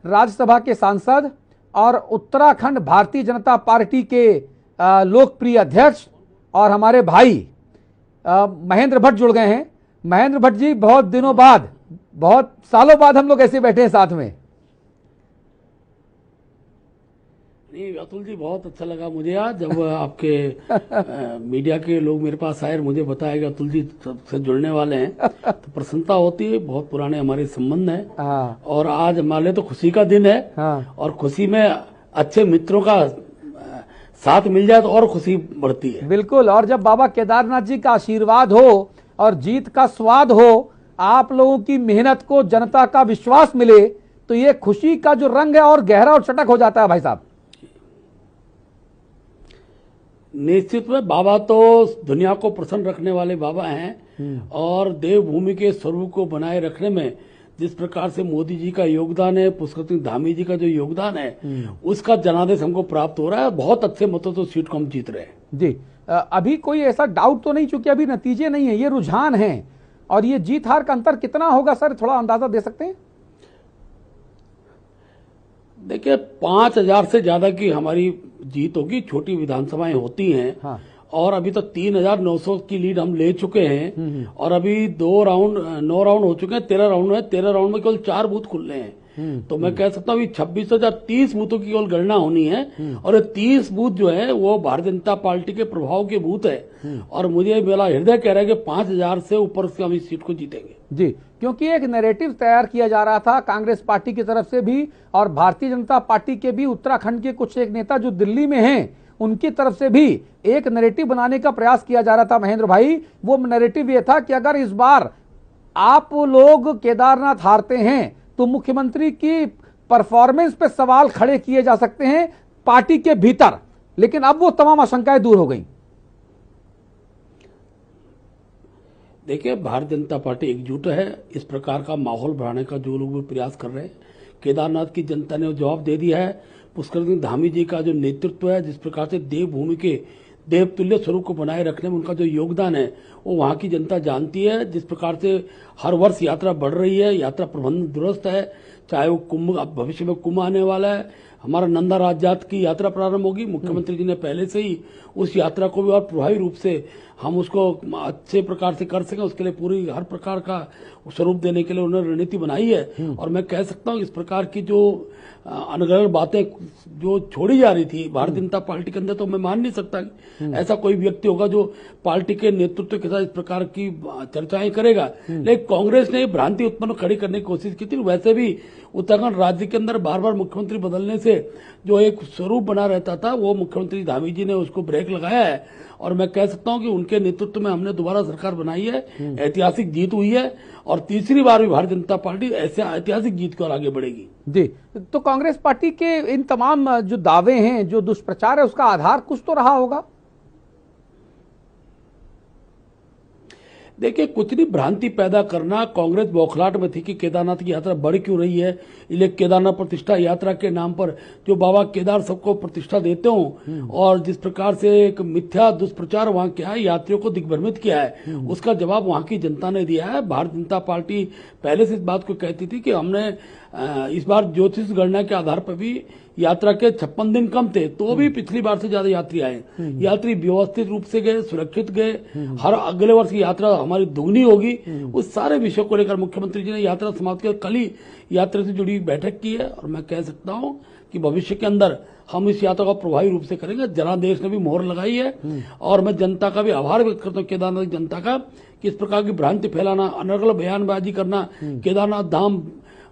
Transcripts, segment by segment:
राज्यसभा के सांसद और उत्तराखंड भारतीय जनता पार्टी के लोकप्रिय अध्यक्ष और हमारे भाई महेंद्र भट्ट जुड़ गए हैं। महेंद्र भट्ट जी, बहुत दिनों बाद, बहुत सालों बाद हम लोग ऐसे बैठे हैं साथ में। नहीं अतुल जी, बहुत अच्छा लगा मुझे आज जब आपके मीडिया के लोग मेरे पास आए और मुझे बताया कि अतुल जी सबसे जुड़ने वाले हैं, तो प्रसन्नता होती है। बहुत पुराने हमारे संबंध हैं और आज हमारे तो खुशी का दिन है। और खुशी में अच्छे मित्रों का साथ मिल जाए तो और खुशी बढ़ती है। बिल्कुल। और जब बाबा केदारनाथ जी का आशीर्वाद हो और जीत का स्वाद हो, आप लोगों की मेहनत को जनता का विश्वास मिले, तो ये खुशी का जो रंग है और गहरा और चटक हो जाता है भाई साहब। निश्चित में बाबा तो दुनिया को प्रसन्न रखने वाले बाबा हैं और देवभूमि के स्वरूप को बनाए रखने में जिस प्रकार से मोदी जी का योगदान है, पुष्कर सिंह धामी जी का जो योगदान है, उसका जनादेश हमको प्राप्त हो रहा है। बहुत अच्छे मतों तो सीट को हम जीत रहे हैं। जी, अभी कोई ऐसा डाउट तो नहीं, चूंकि अभी नतीजे नहीं है, ये रुझान है, और ये जीत हार का अंतर कितना होगा सर, थोड़ा अंदाजा दे सकते हैं? देखिए 5,000 से ज्यादा की हमारी जीत होगी। छोटी विधानसभाएं होती हैं। हाँ। और अभी तो 3,900 की लीड हम ले चुके हैं और अभी 9 राउंड हो चुके हैं। 13 राउंड है। 13 राउंड में केवल 4 बूथ खुले हैं। तो मैं कह सकता हूँ 26,030 बूथों की केवल गणना होनी है और ये 30 बूथ जो है वो भारतीय जनता पार्टी के प्रभाव के बूथ है और मुझे मेरा हृदय कह रहा है कि 5,000 से ऊपर से हम इस सीट को जीतेंगे। जी, क्योंकि एक नैरेटिव तैयार किया जा रहा था कांग्रेस पार्टी की तरफ से भी और भारतीय जनता पार्टी के भी, उत्तराखंड के कुछ एक नेता जो दिल्ली में हैं उनकी तरफ से भी एक नैरेटिव बनाने का प्रयास किया जा रहा था महेंद्र भाई। वो नैरेटिव ये था कि अगर इस बार आप लोग केदारनाथ हारते हैं तो मुख्यमंत्री की परफॉर्मेंस पे सवाल खड़े किए जा सकते हैं पार्टी के भीतर, लेकिन अब वो तमाम आशंकाएं दूर हो गई। देखिए भारतीय जनता पार्टी एकजुट है। इस प्रकार का माहौल बढ़ाने का जो लोग भी प्रयास कर रहे हैं, केदारनाथ की जनता ने जवाब दे दिया है। पुष्कर सिंह धामी जी का जो नेतृत्व है, जिस प्रकार से देवभूमि के देवतुल्य स्वरूप को बनाए रखने में उनका जो योगदान है वो वहाँ की जनता जानती है। जिस प्रकार से हर वर्ष यात्रा बढ़ रही है, यात्रा प्रबंधन दुरुस्त है, चाहे वो कुंभ, अब भविष्य में कुंभ आने वाला है, हमारा नंदा राजजात की यात्रा प्रारंभ होगी। मुख्यमंत्री जी ने पहले से ही उस यात्रा को भी और प्रभावी रूप से हम उसको अच्छे प्रकार से कर सकें, उसके लिए पूरी हर प्रकार का स्वरूप देने के लिए उन्होंने रणनीति बनाई है। और मैं कह सकता हूँ इस प्रकार की जो अनगढ़ बातें जो छोड़ी जा रही थी भारतीय जनता पार्टी के अंदर, तो मैं मान नहीं सकता कि ऐसा कोई व्यक्ति होगा जो पार्टी के नेतृत्व के साथ इस प्रकार की चर्चाएं करेगा। लेकिन कांग्रेस ने भ्रांति उत्पन्न खड़ी करने की कोशिश की थी। वैसे भी उत्तराखंड राज्य के अंदर बार बार मुख्यमंत्री बदलने से जो एक स्वरूप बना रहता था, वो मुख्यमंत्री धामी जी ने उसको ब्रेक लगाया है और मैं कह सकता हूं कि उनके नेतृत्व में हमने दोबारा सरकार बनाई है। ऐतिहासिक जीत हुई है और तीसरी बार भी भारतीय जनता पार्टी ऐसे ऐतिहासिक जीत को आगे बढ़ेगी। जी, तो कांग्रेस पार्टी के इन तमाम जो दावे हैं, जो दुष्प्रचार है, उसका आधार कुछ तो रहा होगा। देखिए कुछ नहीं, भ्रांति पैदा करना। कांग्रेस बौखलाहट में थी कि केदारनाथ की यात्रा बढ़ क्यों रही है। इसलिए केदारनाथ प्रतिष्ठा यात्रा के नाम पर जो बाबा केदार सबको प्रतिष्ठा देते हो और जिस प्रकार से एक मिथ्या दुष्प्रचार वहां किया है, यात्रियों को दिग्भ्रमित किया है, उसका जवाब वहां की जनता ने दिया है। भारतीय जनता पार्टी पहले से इस बात को कहती थी कि हमने इस बार ज्योतिष गणना के आधार पर भी यात्रा के 56 दिन कम थे, तो भी पिछली बार से ज्यादा यात्री आए। यात्री व्यवस्थित रूप से गए, सुरक्षित गए। हर अगले वर्ष की यात्रा हमारी दुगनी होगी। उस सारे विषय को लेकर मुख्यमंत्री जी ने यात्रा समाप्त कर कल ही यात्रा से जुड़ी बैठक की है और मैं कह सकता हूं कि भविष्य के अंदर हम इस यात्रा को प्रभावी रूप से करेंगे। जनादेश ने भी मोहर लगाई है और मैं जनता का भी आभार व्यक्त करता हूँ, केदारनाथ जनता का, कि इस प्रकार की भ्रांति फैलाना, अनर्गल बयानबाजी करना, केदारनाथ धाम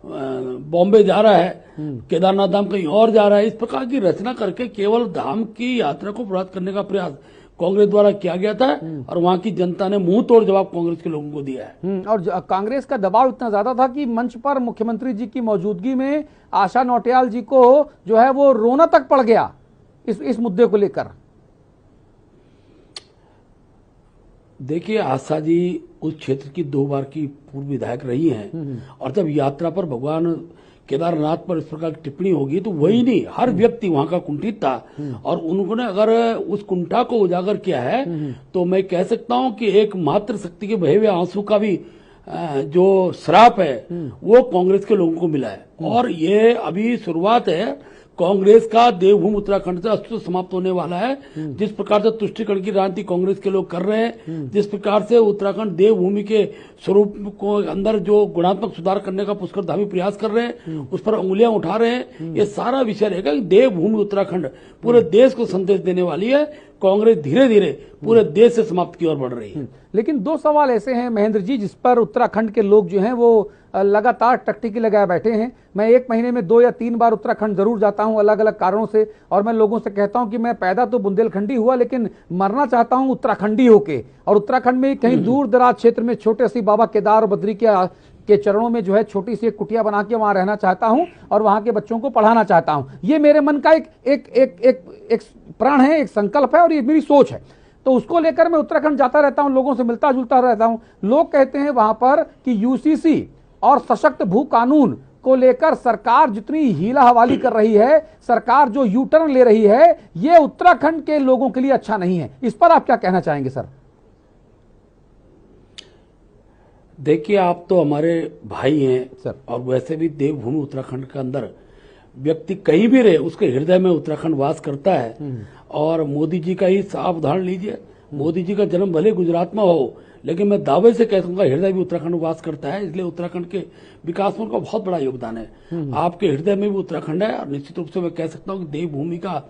बॉम्बे जा रहा है, केदारनाथ धाम कहीं और जा रहा है, इस प्रकार की रचना करके केवल धाम की यात्रा को प्रभावित करने का प्रयास कांग्रेस द्वारा किया गया था और वहां की जनता ने मुंह तोड़ जवाब कांग्रेस के लोगों को दिया है। और कांग्रेस का दबाव इतना ज्यादा था कि मंच पर मुख्यमंत्री जी की मौजूदगी में आशा नौटियाल जी को जो है वो रोना तक पड़ गया इस मुद्दे को लेकर। देखिए आशा जी उस क्षेत्र की 2 बार की पूर्व विधायक रही हैं और जब यात्रा पर भगवान केदारनाथ पर इस प्रकार की टिप्पणी होगी तो वही नहीं, हर व्यक्ति वहां का कुंठित था और उन्होंने अगर उस कुंठा को उजागर किया है तो मैं कह सकता हूं कि एक मात्र शक्ति के बहे हुए आंसू का भी जो श्राप है वो कांग्रेस के लोगों को मिला है। और ये अभी शुरुआत है, कांग्रेस का देवभूमि उत्तराखंड से अस्तित्व समाप्त होने वाला है। जिस प्रकार से तुष्टीकरण की राजनीति कांग्रेस के लोग कर रहे हैं, जिस प्रकार से उत्तराखंड देवभूमि के स्वरूप को अंदर जो गुणात्मक सुधार करने का पुष्करधामी प्रयास कर रहे हैं, उस पर उंगलियां उठा रहे हैं, ये सारा विषय रहेगा कि देवभूमि उत्तराखंड पूरे देश को संदेश देने वाली है। कांग्रेस धीरे धीरे पूरे देश से समाप्त की ओर बढ़ रही है। लेकिन दो सवाल ऐसे हैं महेंद्र जी जिस पर उत्तराखंड के लोग जो हैं वो लगातार टकटकी लगाए बैठे हैं। मैं एक महीने में 2 या 3 बार उत्तराखंड जरूर जाता हूं अलग अलग कारणों से, और मैं लोगों से कहता हूं कि मैं पैदा तो बुंदेलखंडी हुआ लेकिन मरना चाहता हूं उत्तराखंडी होके। और उत्तराखंड में कहीं दूर दराज क्षेत्र में छोटे सी बाबा केदार और बद्री के चरणों में जो है छोटी सी एक कुटिया बना के वहां रहना चाहता हूं और वहां के बच्चों को पढ़ाना चाहता हूं। ये मेरे मन का एक प्रण है, एक संकल्प है और ये मेरी सोच है। तो उसको लेकर मैं उत्तराखंड जाता रहता हूं, लोगों से मिलता जुलता रहता हूं। लोग कहते हैं वहां पर कि यूसीसी और सशक्त भू कानून को लेकर सरकार जितनी हीला हवाली कर रही है, सरकार जो यू टर्न ले रही है, ये उत्तराखंड के लोगों के लिए अच्छा नहीं है। इस पर आप क्या कहना चाहेंगे सर? देखिए, आप तो हमारे भाई हैं सर, और वैसे भी देवभूमि उत्तराखंड के अंदर व्यक्ति कहीं भी रहे उसके हृदय में उत्तराखंड वास करता है। और मोदी जी का ही साफ उदाहरण लीजिए, मोदी जी का जन्म भले गुजरात में हो लेकिन मैं दावे से कह सकूंगा हृदय भी उत्तराखंड वास करता है। इसलिए उत्तराखंड के विकास में उनका बहुत बड़ा योगदान है। आपके हृदय में भी उत्तराखंड है और निश्चित रूप से मैं कह सकता हूं कि देवभूमि का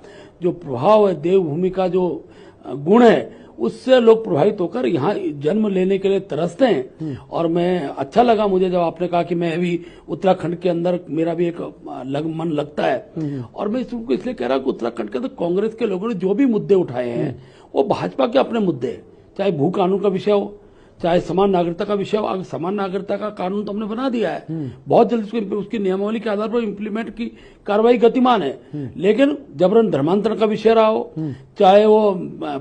जो प्रभाव है, देवभूमि का जो गुण है, उससे लोग प्रभावित होकर यहाँ जन्म लेने के लिए तरसते हैं। और मैं अच्छा लगा मुझे जब आपने कहा कि मैं अभी उत्तराखंड के अंदर मेरा भी एक मन लगता है। और मैं इसको इसलिए कह रहा हूँ कि उत्तराखंड के अंदर कांग्रेस के लोगों ने जो भी मुद्दे उठाए हैं वो भाजपा के अपने मुद्दे हैं, चाहे भू कानून का विषय हो, चाहे समान नागरिकता का विषय हो। समान नागरिकता का कानून तो हमने बना दिया है, बहुत जल्द उसकी नियमावली के आधार पर इम्प्लीमेंट की कार्रवाई गतिमान है। लेकिन जबरन धर्मांतरण का विषय रहा हो, चाहे वो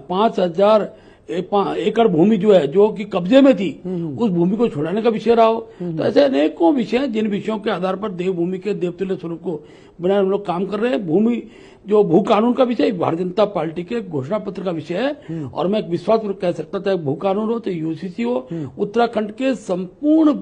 5000 एकड़ भूमि जो है जो कि कब्जे में थी उस भूमि को छुड़ाने का विषय रहा हो, तो ऐसे अनेकों विषय हैं जिन विषयों के आधार पर देवभूमि के देवतुल्य स्वरूप को बनाए हम लोग काम कर रहे हैं। भूमि जो भू कानून का विषय भारतीय जनता पार्टी के घोषणा पत्र का विषय है। और मैं विश्वासपूर्वक कह सकता चाहे भू कानून हो चाहे यूसीसी हो, उत्तराखंड के संपूर्ण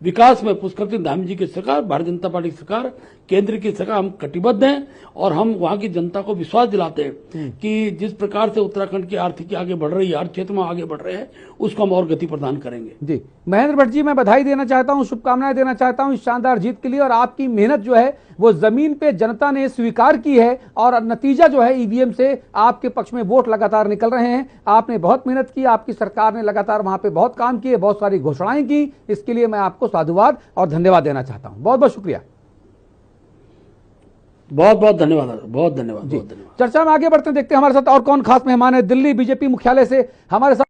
विकास में पुष्कर धामी जी की सरकार, भारतीय जनता पार्टी की सरकार, केंद्र की सरकार, हम कटिबद्ध हैं। और हम वहां की जनता को विश्वास दिलाते हैं कि जिस प्रकार से उत्तराखंड की आर्थिकी आगे बढ़ रही है, हर क्षेत्र में आगे बढ़ रहे हैं, उसको हम और गति प्रदान करेंगे। जी महेंद्र भट्ट जी, मैं बधाई देना चाहता हूं, शुभकामनाएं देना चाहता हूं इस शानदार जीत के लिए। और आपकी मेहनत जो है वो जमीन पे जनता ने स्वीकार की है और नतीजा जो है ईवीएम से आपके पक्ष में वोट लगातार निकल रहे हैं। आपने बहुत मेहनत की, आपकी सरकार ने लगातार वहां पे बहुत काम किए, बहुत सारी घोषणाएं की। इसके लिए मैं आपको साधुवाद और धन्यवाद देना चाहता हूं। बहुत बहुत शुक्रिया। बहुत बहुत धन्यवाद, बहुत धन्यवाद, बहुत धन्यवाद। चर्चा में आगे बढ़ते हैं, देखते हैं हमारे साथ और कौन खास मेहमान है। दिल्ली बीजेपी मुख्यालय से हमारे साथ